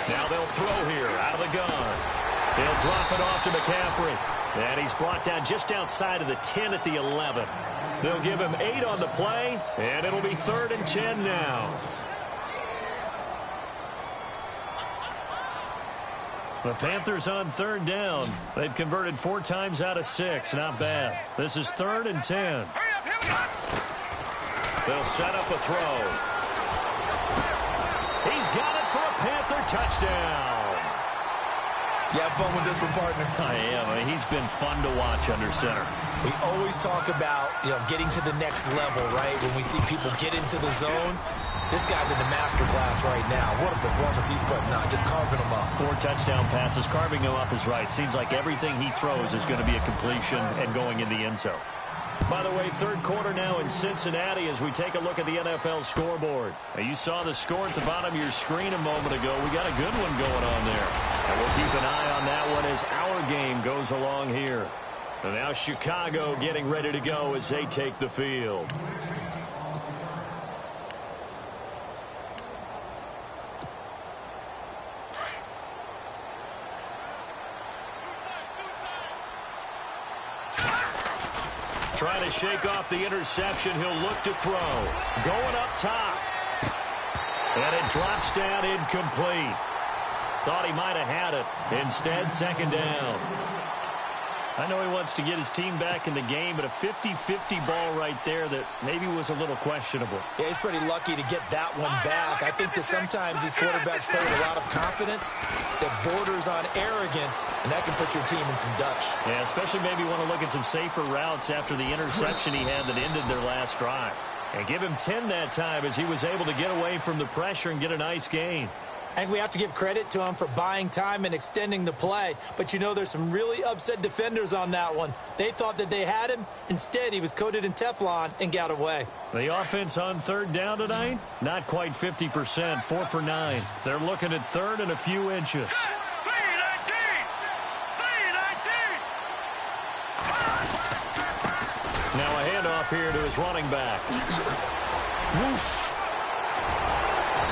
Now they'll throw here out of the gun. They'll drop it off to McCaffrey. And he's brought down just outside of the 10 at the 11. They'll give him 8 on the play, and it'll be 3rd and 10 now. The Panthers on third down. They've converted 4 times out of 6. Not bad. This is 3rd and 10. They'll set up a throw. He's got it for a Panther touchdown. You have fun with this one, partner? I am. I mean, he's been fun to watch under center. We always talk about, getting to the next level, right? When we see people get into the zone, this guy's in the master class right now. What a performance he's putting on, just carving them up. 4 touchdown passes. Carving them up is right. Seems like everything he throws is going to be a completion and going in the end zone. By the way, third quarter now in Cincinnati as we take a look at the NFL scoreboard. Now, you saw the score at the bottom of your screen a moment ago. We got a good one going on there. And we'll keep an eye on that one as our game goes along here. And now Chicago getting ready to go as they take the field. Trying to shake off the interception. He'll look to throw. Going up top. And it drops down incomplete. Thought he might have had it. Instead, 2nd down. I know he wants to get his team back in the game, but a 50-50 ball right there that maybe was a little questionable. Yeah, he's pretty lucky to get that one back. I think that sometimes these quarterbacks play with a lot of confidence that borders on arrogance, and that can put your team in some Dutch. Yeah, especially maybe want to look at some safer routes after the interception he had that ended their last drive. And give him 10 that time as he was able to get away from the pressure and get a nice gain. I think we have to give credit to him for buying time and extending the play. But, there's some really upset defenders on that one. They thought that they had him. Instead, he was coated in Teflon and got away. The offense on third down tonight, not quite 50%, 4 for 9. They're looking at third and a few inches. Now a handoff here to his running back. Whoosh.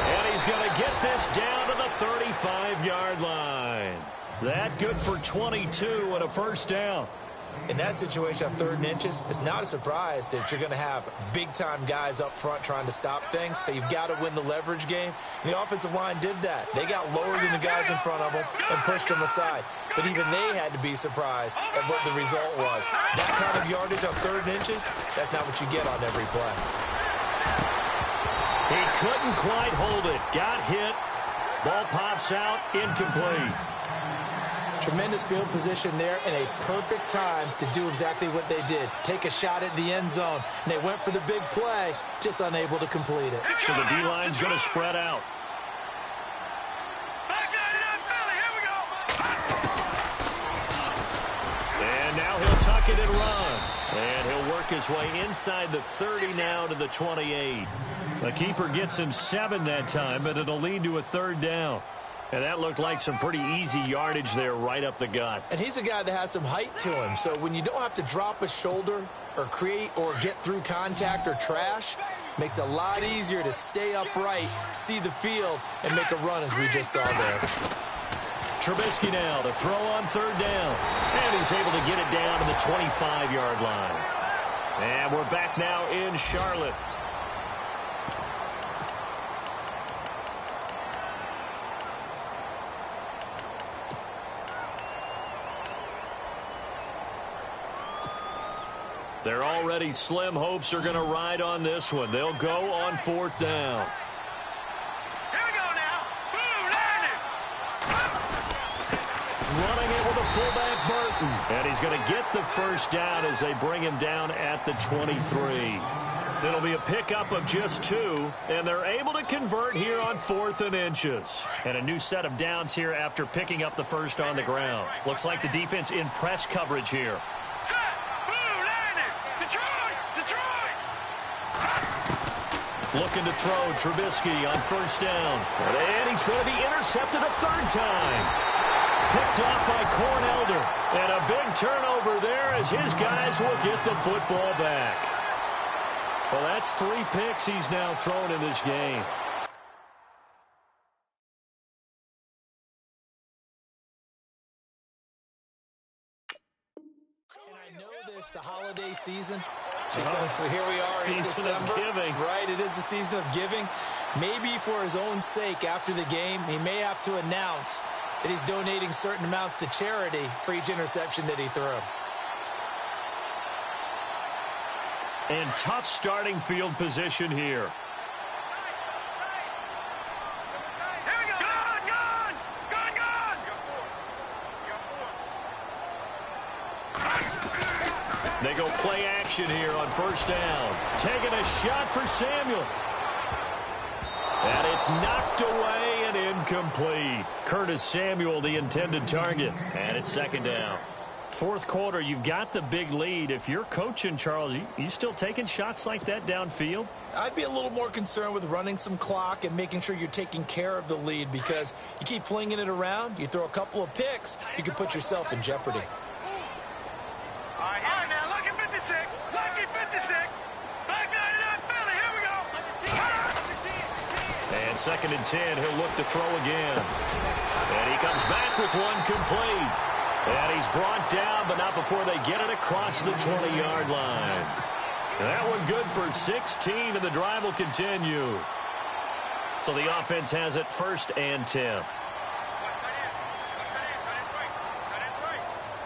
And he's going to get this down to the 35-yard line. That good for 22 and a first down. In that situation on 3rd and inches, it's not a surprise that you're going to have big-time guys up front trying to stop things, so you've got to win the leverage game. And the offensive line did that. They got lower than the guys in front of them and pushed them aside. But even they had to be surprised at what the result was. That kind of yardage on 3rd and inches, that's not what you get on every play. He couldn't quite hold it. Got hit. Ball pops out. Incomplete. Tremendous field position there and a perfect time to do exactly what they did. Take a shot at the end zone. And they went for the big play, just unable to complete it. So the D-line's going to spread out. And now he'll tuck it and run. And he'll work his way inside the 30 now to the 28. The keeper gets him 7 that time, but it'll lead to a third down. And that looked like some pretty easy yardage there right up the gut. And he's a guy that has some height to him. So when you don't have to drop a shoulder or create or get through contact or trash, makes it a lot easier to stay upright, see the field, and make a run as we just saw there. Trubisky now to throw on third down. And he's able to get it down to the 25-yard line. And we're back now in Charlotte. Their already slim hopes are going to ride on this one. They'll go on fourth down. Here we go now. Boom, landed. Running it with a fullback, Burton. And he's going to get the first down as they bring him down at the 23. It'll be a pickup of just 2, and they're able to convert here on 4th and inches. And a new set of downs here after picking up the first on the ground. Looks like the defense in press coverage here. Set. Boom, landed. Detroit. Looking to throw Trubisky on first down. And he's going to be intercepted a third time. Picked off by Cornelder. And a big turnover there as his guys will get the football back. Well, that's 3 picks he's now thrown in this game. And I know this, the holiday season, because here we are in Season December. of giving. Right, it is the season of giving. Maybe for his own sake after the game, he may have to announce that he's donating certain amounts to charity for each interception that he threw. And tough starting field position here. Here we go. Gone. They go play action here on first down. Taking a shot for Samuel. And it's knocked away and incomplete. Curtis Samuel, the intended target. And it's second down. Fourth quarter, you've got the big lead. If you're coaching, Charles, you still taking shots like that downfield? I'd be a little more concerned with running some clock and making sure you're taking care of the lead, because you keep flinging it around, you throw a couple of picks, you can put yourself in jeopardy. All right, now, lucky 56. Lucky 56. Back 99 Philly. Here we go. And second and 10, he'll look to throw again. And he comes back with one complete. And he's brought down, but not before they get it across the 20-yard line. That one good for 16, and the drive will continue. So the offense has it first and 10.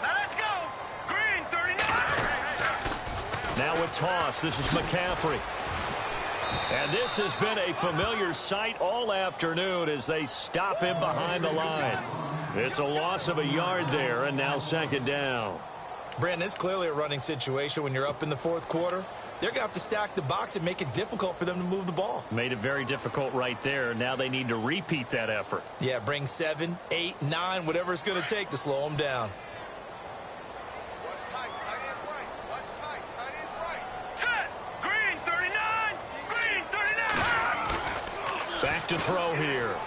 Now let's go. Green, 39. Now a toss. This is McCaffrey. And this has been a familiar sight all afternoon as they stop him behind the line. It's a loss of a yard there, and now second down. Brandon, it's clearly a running situation when you're up in the fourth quarter. They're going to have to stack the box and make it difficult for them to move the ball. Made it very difficult right there. Now they need to repeat that effort. Yeah, bring 7, 8, 9, whatever it's going to take to slow them down. What's tight? Tight end right. What's tight? Tight end right. Set. Green, 39. Green, 39. Back to throw here.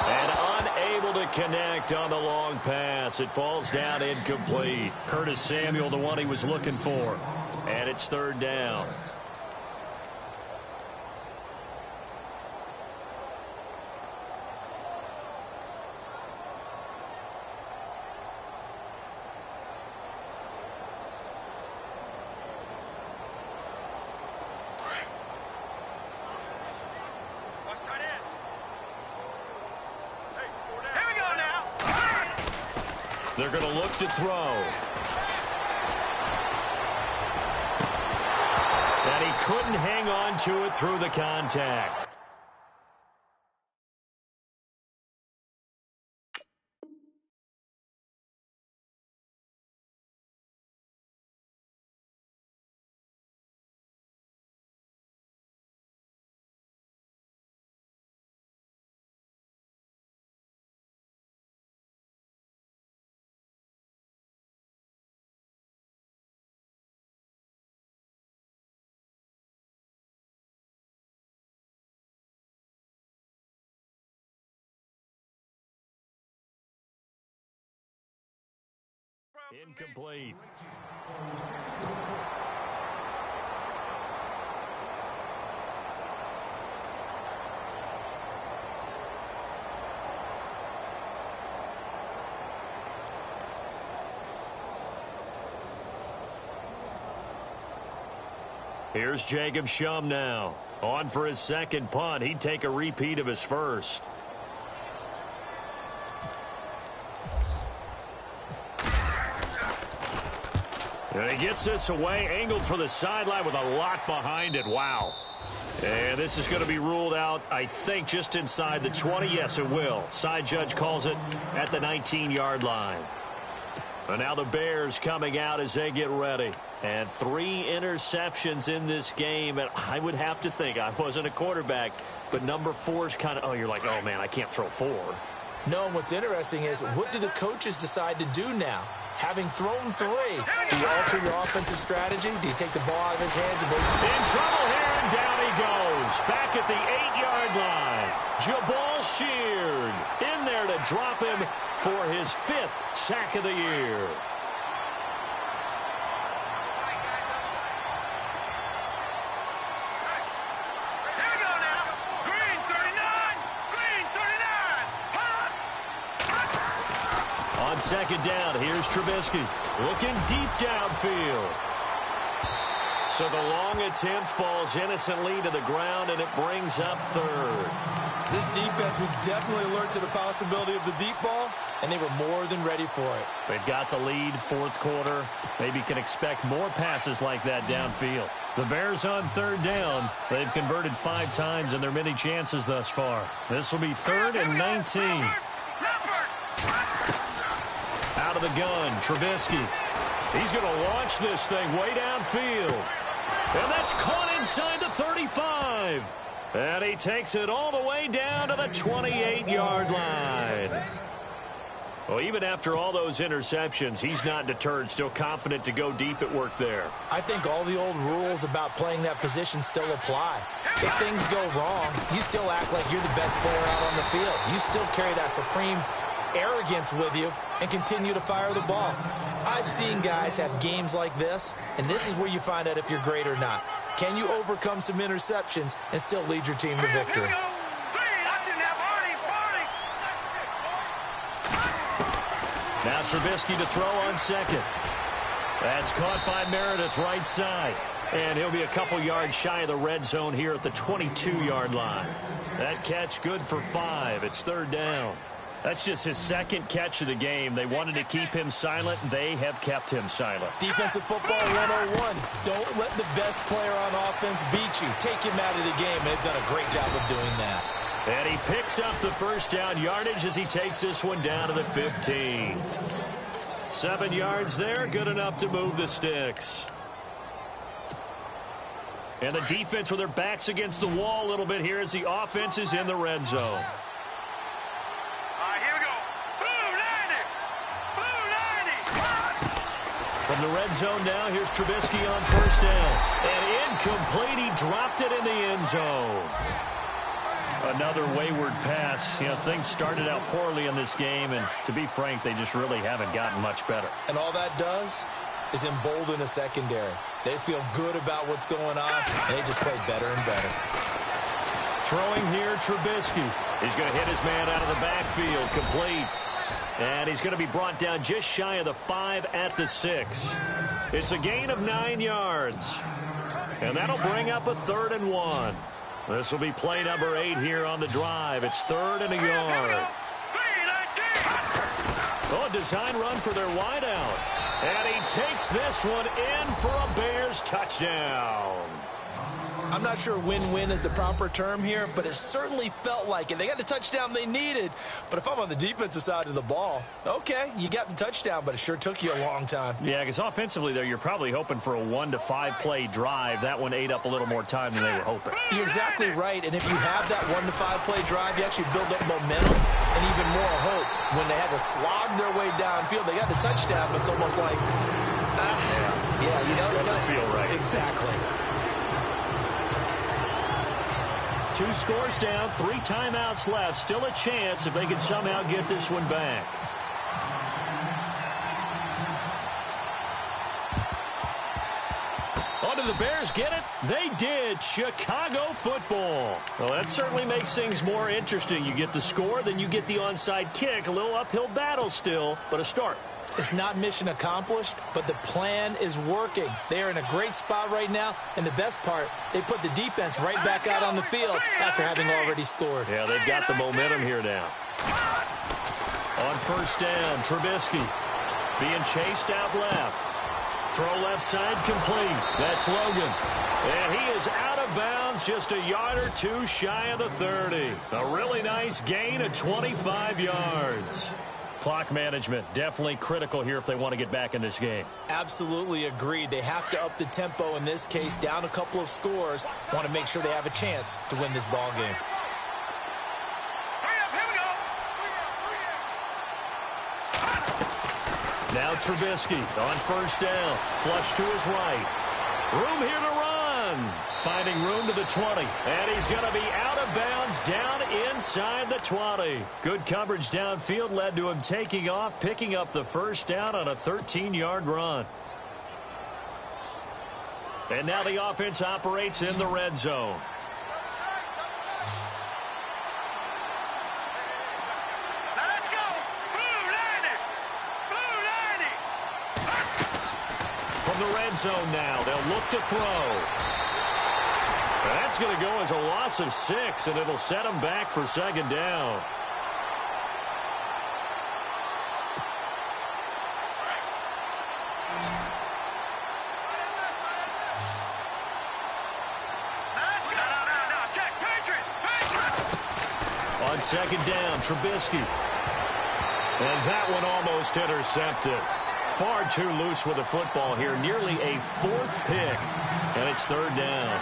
And unable to connect on the long pass. It falls down incomplete. Curtis Samuel, the one he was looking for. And it's third down. What's tight end? Hey, four down. Here we go now. They're going to look to throw. And he couldn't hang on to it through the contact. Incomplete. Here's Jacob Shum now. On for his second punt. He'd take a repeat of his first. And he gets this away, angled for the sideline with a lot behind it. Wow. And this is going to be ruled out, I think, just inside the 20. Yes, it will. Side judge calls it at the 19-yard line. And now the Bears coming out as they get ready. And 3 interceptions in this game. And I would have to think, I wasn't a quarterback, but number 4 is kind of, oh, you're like, oh, man, I can't throw 4. No, and what's interesting is, what do the coaches decide to do now? Having thrown 3, do you alter your offensive strategy? Do you take the ball out of his hands and make it? In trouble here, and down he goes. Back at the 8-yard line. Jabal Sheard in there to drop him for his 5th sack of the year. On second down, here's Trubisky looking deep downfield. So the long attempt falls innocently to the ground, and it brings up 3rd. This defense was definitely alert to the possibility of the deep ball, and they were more than ready for it. They've got the lead, 4th quarter. Maybe can expect more passes like that downfield. The Bears on 3rd down. They've converted 5 times in their many chances thus far. This will be 3rd and 19. Out of the gun, Trubisky. He's going to launch this thing way downfield. And that's caught inside the 35. And he takes it all the way down to the 28-yard line. Well, even after all those interceptions, he's not deterred, still confident to go deep at work there. I think all the old rules about playing that position still apply. If things go wrong, you still act like you're the best player out on the field. You still carry that supreme arrogance with you and continue to fire the ball. I've seen guys have games like this, and this is where you find out if you're great or not. Can you overcome some interceptions and still lead your team to victory? Now Trubisky to throw on second. That's caught by Meredith right side. And he'll be a couple yards shy of the red zone here at the 22-yard line. That catch good for 5. It's 3rd down. That's just his 2nd catch of the game. They wanted to keep him silent. They have kept him silent. Defensive football 101. Don't let the best player on offense beat you. Take him out of the game. They've done a great job of doing that. And he picks up the 1st down yardage as he takes this one down to the 15. 7 yards there, good enough to move the sticks. And the defense with their backs against the wall a little bit here as the offense is in the red zone. From the red zone now, here's Trubisky on 1st down. And incomplete, he dropped it in the end zone. Another wayward pass. You know, things started out poorly in this game, and to be frank, they just really haven't gotten much better. And all that does is embolden a secondary. They feel good about what's going on, and they just play better and better. Throwing here, Trubisky. He's going to hit his man out of the backfield, complete. And he's going to be brought down just shy of the 5 at the 6. It's a gain of 9 yards. And that'll bring up a 3rd and 1. This will be play number 8 here on the drive. It's 3rd and a yard. Oh, a design run for their wideout. And he takes this one in for a Bears touchdown. I'm not sure win-win is the proper term here, but it certainly felt like it. They got the touchdown they needed, but if I'm on the defensive side of the ball, okay, you got the touchdown, but it sure took you a long time. Yeah, because offensively there, you're probably hoping for a 1 to 5 play drive. That one ate up a little more time than they were hoping. You're exactly right, and if you have that 1 to 5 play drive, you actually build up momentum and even more hope. When they had to slog their way downfield, they got the touchdown, but it's almost like, yeah, you know, doesn't feel right. Exactly. 2 scores down, 3 timeouts left. Still a chance if they can somehow get this one back. did the Bears get it? They did. Chicago football. Well, that certainly makes things more interesting. You get the score, then you get the onside kick. A little uphill battle still, but a start. It's not mission accomplished, but the plan is working. They are in a great spot right now, and the best part, they put the defense right back out on the field after having already scored. Yeah, they've got the momentum here now. On first down, Trubisky being chased out left. Throw left side complete. That's Logan. And he is out of bounds, just a yard or two shy of the 30. A really nice gain of 25 yards. Clock management definitely critical here if they want to get back in this game. Absolutely agreed. They have to up the tempo in this case, down a couple of scores. Want to make sure they have a chance to win this ball game. Now Trubisky on first down. Flush to his right. Room here to run. Finding room to the 20. And he's going to be out of bounds down inside the 20. Good coverage downfield led to him taking off, picking up the first down on a 13-yard run. And now the offense operates in the red zone. From the red zone now, they'll look to throw. That's going to go as a loss of 6, and it'll set them back for second down. On second down, Trubisky. And that one almost intercepted. Far too loose with the football here. Nearly a 4th pick. And it's third down.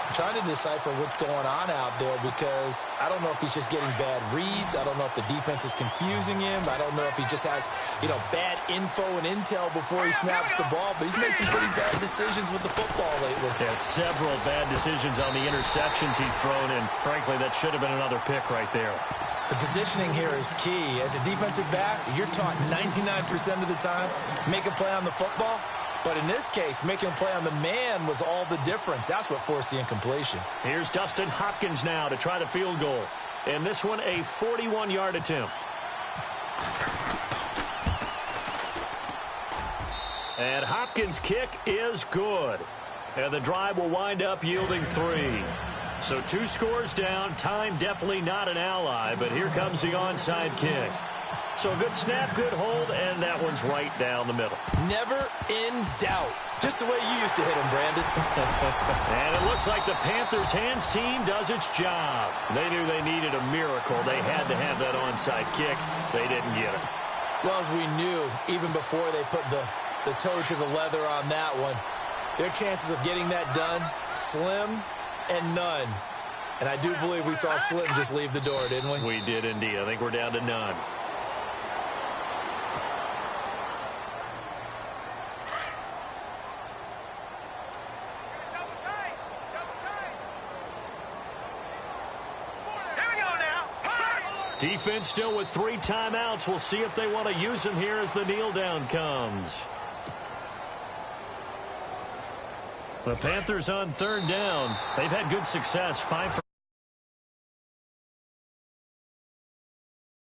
I'm trying to decipher what's going on out there because I don't know if he's just getting bad reads. I don't know if the defense is confusing him. I don't know if he just has, bad info and intel before he snaps the ball. But he's made some pretty bad decisions with the football lately. Yeah, several bad decisions on the interceptions he's thrown. And frankly, that should have been another pick right there. The positioning here is key. As a defensive back, you're taught 99% of the time, make a play on the football. But in this case, making a play on the man was all the difference. That's what forced the incompletion. Here's Dustin Hopkins now to try the field goal. And this one, a 41-yard attempt. And Hopkins' kick is good. And the drive will wind up yielding 3. So 2 scores down. Time definitely not an ally, but here comes the onside kick. So a good snap, good hold, and that one's right down the middle. Never in doubt. Just the way you used to hit him, Brandon. And it looks like the Panthers' hands team does its job. They knew they needed a miracle. They had to have that onside kick. They didn't get it. Well, as we knew, even before they put the toe to the leather on that one, their chances of getting that done, slim and none. And I do believe we saw Slim just leave the door, didn't we? We did indeed. I think we're down to none. Defense still with 3 timeouts. We'll see if they want to use them here as the kneel down comes. The Panthers on third down. They've had good success. 5 for